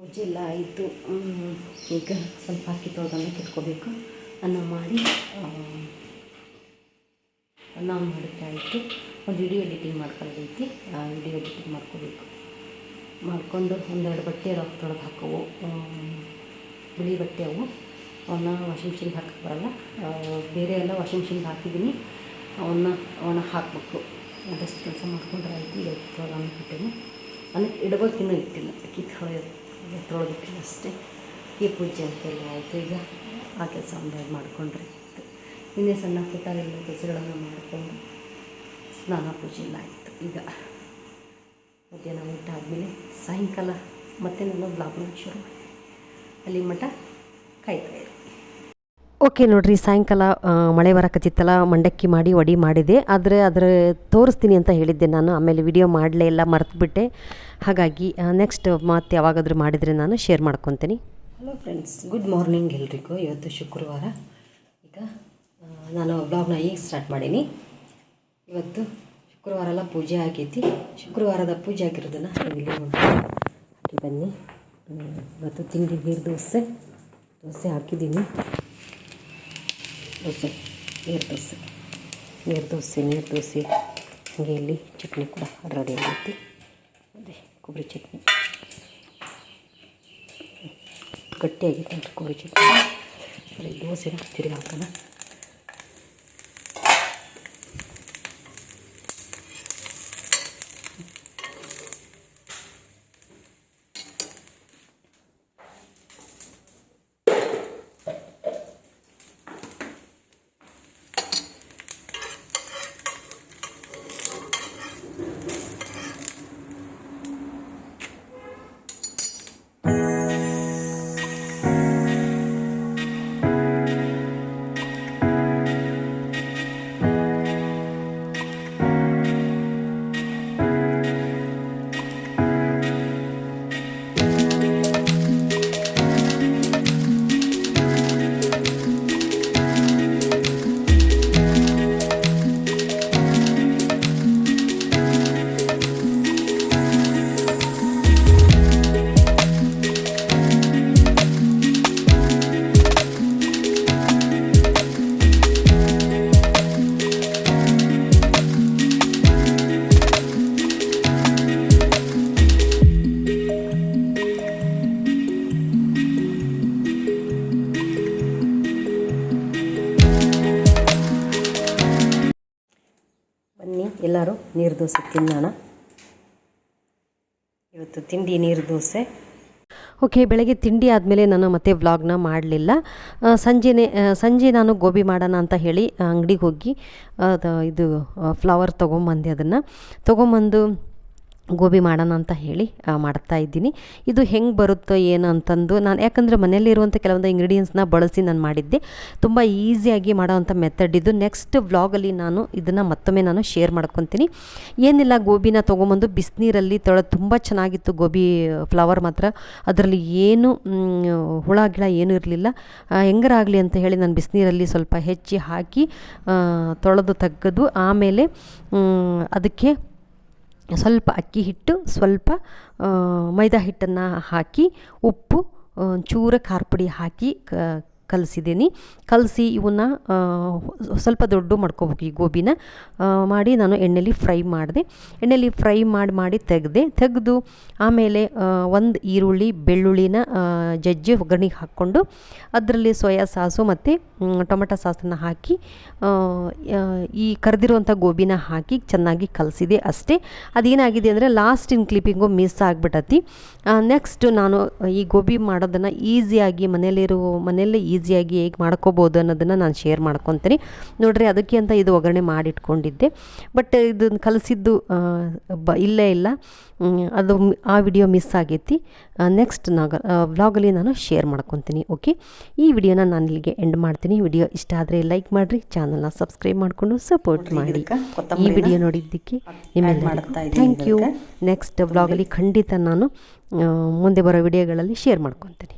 ಪೂಜೆ ಎಲ್ಲ ಆಯಿತು. ಈಗ ಸ್ವಲ್ಪ ಅಕ್ಕಿ ತೊಳೆದನ್ನ ಇಟ್ಕೋಬೇಕು. ಅನ್ನ ಮಾಡಿ ಅನ್ನ ಮಾಡಿದ್ರೆ ಆಯಿತು. ಒಂದು ವಿಡಿಯೋ ಎಡಿಟಿಂಗ್ ಮಾಡ್ಕೊಳ್ಳೋದೈತಿ. ಆ ವಿಡಿಯೋ ಎಡಿಟಿಂಗ್ ಮಾಡ್ಕೋಬೇಕು. ಮಾಡಿಕೊಂಡು ಒಂದೆರಡು ಬಟ್ಟೆ ತೊಳೆದು ಹಾಕೋವು, ಬಿಳಿ ಬಟ್ಟೆ ಅವು. ಅವನ್ನ ವಾಷಿಂಗ್ ಮಿಷಿನ್ಗೆ ಹಾಕಕ್ಕೆ ಬರಲ್ಲ. ಬೇರೆ ಎಲ್ಲ ವಾಷಿಂಗ್ ಮಿಷಿನ್ಗೆ ಹಾಕಿದ್ದೀನಿ. ಅವನ್ನ ಒಣ ಹಾಕಬೇಕು. ಅದಷ್ಟು ಕೆಲಸ ಮಾಡ್ಕೊಂಡ್ರೆ ಆಯಿತು. ಈಗ ತೊಳೆದು ಅನ್ನಕ್ಕೆ ಇಡಬೇಕು. ಇನ್ನೂ ಇಟ್ಟಿಲ್ಲ. ಅಕ್ಕಿ ತೊಳೆದಿಟ್ಟಿಲ್ಲ ಅಷ್ಟೇ. ಈ ಪೂಜೆ ಅಂತೆಲ್ಲ ಆಯಿತು. ಈಗ ಆ ಕೆಲಸ ಒಂದೆರಡು ಮಾಡಿಕೊಂಡ್ರೆ ಆಯಿತು. ಇನ್ನೇ ಸಣ್ಣ ಪುಟ್ಟ ಎಲ್ಲ ಕೆಲಸಗಳನ್ನು ಮಾಡಿಕೊಂಡು ಸ್ನಾನ ಪೂಜೆ ಎಲ್ಲ ಆಯಿತು. ಈಗ ಮಧ್ಯಾಹ್ನ ಊಟ ಆದಮೇಲೆ ಸಾಯಂಕಾಲ ಮತ್ತೆ ನಾನು ಬ್ಲಾಗ್ನ ಶುರು ಮಾಡಿದೆ. ಅಲ್ಲಿ ಮಠ ಕಾಯ್ತಾಯಿದೆ. ಓಕೆ ನೋಡಿರಿ, ಸಾಯಂಕಾಲ ಮಳೆ ಬರಕತ್ತಿತ್ತಲ್ಲ, ಮಂಡಕ್ಕಿ ಮಾಡಿ ವಡೆ ಮಾಡಿದೆ. ಆದರೆ ತೋರಿಸ್ತೀನಿ ಅಂತ ಹೇಳಿದ್ದೆ ನಾನು. ಆಮೇಲೆ ವಿಡಿಯೋ ಮಾಡಲೇ ಇಲ್ಲ, ಮರೆತುಬಿಟ್ಟೆ. ಹಾಗಾಗಿ ನೆಕ್ಸ್ಟ್ ಮತ್ತೆ ಯಾವಾಗಾದರೂ ಮಾಡಿದರೆ ನಾನು ಶೇರ್ ಮಾಡ್ಕೊತೀನಿ. ಹಲೋ ಫ್ರೆಂಡ್ಸ್, ಗುಡ್ ಮಾರ್ನಿಂಗ್ ಎಲ್ರಿಗೂ. ಇವತ್ತು ಶುಕ್ರವಾರ. ಈಗ ನಾನು ಬ್ಲಾಗ್ನ ಈಗ ಸ್ಟಾರ್ಟ್ ಮಾಡೀನಿ. ಇವತ್ತು ಶುಕ್ರವಾರ ಎಲ್ಲ ಪೂಜೆ ಆಗೈತಿ. ಶುಕ್ರವಾರದ ಪೂಜೆ ಆಗಿರೋದನ್ನು ಇಲ್ಲಿ ನೋಡಿ ಬನ್ನಿ. ಇವತ್ತು ತಿಂಡಿ ನೀರು ದೋಸೆ ಹಾಕಿದ್ದೀನಿ. ನೀರು ದೋಸೆ ಹಾಗೆ ಇಲ್ಲಿ ಚಟ್ನಿ ಕೂಡ ರೆಡಿ ಆಗೈತಿ. ಅದೇ ಕೊಬ್ಬರಿ ಚಟ್ನಿ ಗಟ್ಟಿಯಾಗಿತ್ತು ಅಂತ ಕೊಬ್ಬರಿ ಚಟ್ನಿ. ಅಲ್ಲಿ ದೋಸೆನ ತಿರುಗಿ ಹಾಕೋಣ. ಎಲ್ಲರೂ ನೀರು ದೋಸೆ ತಿನ್ನೋಣ. ಇವತ್ತು ತಿಂಡಿ ನೀರು ದೋಸೆ. ಓಕೆ, ಬೆಳಗ್ಗೆ ತಿಂಡಿ ಆದಮೇಲೆ ನಾನು ಮತ್ತೆ ವ್ಲಾಗ್ನ ಮಾಡಲಿಲ್ಲ. ಸಂಜೆ ನಾನು ಗೋಬಿ ಮಾಡೋಣ ಅಂತ ಹೇಳಿ ಅಂಗಡಿಗೆ ಹೋಗಿ ಇದು ಫ್ಲವರ್ ತೊಗೊಂಬಂದೆ. ಅದನ್ನು ತೊಗೊಂಬಂದು ಗೋಬಿ ಮಾಡೋಣ ಅಂತ ಹೇಳಿ ಮಾಡ್ತಾಯಿದ್ದೀನಿ. ಇದು ಹೆಂಗೆ ಬರುತ್ತೋ ಏನು ಅಂತಂದು ನಾನು, ಯಾಕಂದರೆ ಮನೆಯಲ್ಲಿರುವಂಥ ಕೆಲವೊಂದು ಇಂಗ್ರೀಡಿಯೆಂಟ್ಸ್ನ ಬಳಸಿ ನಾನು ಮಾಡಿದ್ದೆ. ತುಂಬ ಈಸಿಯಾಗಿ ಮಾಡೋವಂಥ ಮೆಥಡ್ ಇದು. ನೆಕ್ಸ್ಟ್ ವ್ಲಾಗಲ್ಲಿ ನಾನು ಇದನ್ನು ಮತ್ತೊಮ್ಮೆ ನಾನು ಶೇರ್ ಮಾಡ್ಕೊತೀನಿ. ಏನಿಲ್ಲ, ಗೋಬಿನ ತೊಗೊಂಬಂದು ಬಿಸಿನೀರಲ್ಲಿ ತೊಳೆದು ತುಂಬ ಚೆನ್ನಾಗಿತ್ತು ಗೋಬಿ ಫ್ಲವರ್ ಮಾತ್ರ. ಅದರಲ್ಲಿ ಏನು ಹುಳ ಗಿಳ ಏನೂ ಇರಲಿಲ್ಲ. ಹೆಂಗರಾಗಲಿ ಅಂತ ಹೇಳಿ ನಾನು ಬಿಸಿನೀರಲ್ಲಿ ಸ್ವಲ್ಪ ಹೆಚ್ಚಿ ಹಾಕಿ ತೊಳೆದು ತೆಗೆದು ಆಮೇಲೆ ಅದಕ್ಕೆ ಸ್ವಲ್ಪ ಅಕ್ಕಿ ಹಿಟ್ಟು, ಸ್ವಲ್ಪ ಮೈದಾ ಹಿಟ್ಟನ್ನು ಹಾಕಿ, ಉಪ್ಪು, ಚೂರ ಖಾರ ಪುಡಿ ಹಾಕಿ ಕಲಸಿ ಇವನ್ನ ಸ್ವಲ್ಪ ದೊಡ್ಡ ಮಾಡ್ಕೋಬೇಕು. ಈ ಗೋಬಿನ ಮಾಡಿ ನಾನು ಎಣ್ಣೆಲಿ ಫ್ರೈ ಮಾಡಿದೆ. ಎಣ್ಣೆಲಿ ಫ್ರೈ ಮಾಡಿ ತೆಗೆದು ಆಮೇಲೆ ಒಂದು ಈರುಳ್ಳಿ ಬೆಳ್ಳುಳ್ಳಿನ ಜಜ್ಜಿ ಒಗ್ಗರಣೆಗೆ ಹಾಕ್ಕೊಂಡು ಅದರಲ್ಲಿ ಸೋಯಾ ಸಾಸು ಮತ್ತು ಟೊಮೆಟೊ ಸಾಸನ್ನು ಹಾಕಿ ಈ ಕರೆದಿರುವಂಥ ಗೋಬಿನ ಹಾಕಿ ಚೆನ್ನಾಗಿ ಕಲಸಿದೆ ಅಷ್ಟೇ. ಅದೇನಾಗಿದೆ ಅಂದರೆ ಲಾಸ್ಟಿನ ಕ್ಲಿಪ್ಪಿಂಗು ಮಿಸ್ ಆಗಿಬಿಟ್ಟತಿ. ನೆಕ್ಸ್ಟ್ ನಾನು ಈ ಗೋಬಿ ಮಾಡೋದನ್ನು ಈಸಿಯಾಗಿ ಮನೆಯಲ್ಲೇ ಈಸಿಯಾಗಿ ಹೇಗೆ ಮಾಡ್ಕೋಬೋದು ಅನ್ನೋದನ್ನು ನಾನು ಶೇರ್ ಮಾಡ್ಕೊತೀನಿ ನೋಡ್ರಿ. ಅದಕ್ಕೆ ಅಂತ ಇದು ಒಗ್ಗರಣೆ ಮಾಡಿಟ್ಕೊಂಡಿದ್ದೆ. ಬಟ್ ಇದನ್ನು ಕಲಿಸಿದ್ದು ಇಲ್ಲೇ ಇಲ್ಲ, ಅದು ಆ ವಿಡಿಯೋ ಮಿಸ್ ಆಗೈತಿ. ನೆಕ್ಸ್ಟ್ ವ್ಲಾಗಲ್ಲಿ ನಾನು ಶೇರ್ ಮಾಡ್ಕೊತೀನಿ. ಓಕೆ, ಈ ವಿಡಿಯೋನ ನಾನು ಇಲ್ಲಿಗೆ ಎಂಡ್ ಮಾಡ್ತೀನಿ. ವಿಡಿಯೋ ಇಷ್ಟ ಆದರೆ ಲೈಕ್ ಮಾಡಿರಿ, ಚಾನಲ್ನ ಸಬ್ಸ್ಕ್ರೈಬ್ ಮಾಡಿಕೊಂಡು ಸಪೋರ್ಟ್ ಮಾಡಿ. ಈ ವಿಡಿಯೋ ನೋಡಿದ್ದಕ್ಕೆ ನಿಮ್ಮೆಲ್ಲ ಥ್ಯಾಂಕ್ ಯು. ನೆಕ್ಸ್ಟ್ ವ್ಲಾಗಲ್ಲಿ ಖಂಡಿತ ನಾನು ಮುಂದೆ ಬರೋ ವಿಡಿಯೋಗಳಲ್ಲಿ ಶೇರ್ ಮಾಡ್ಕೊತೀನಿ.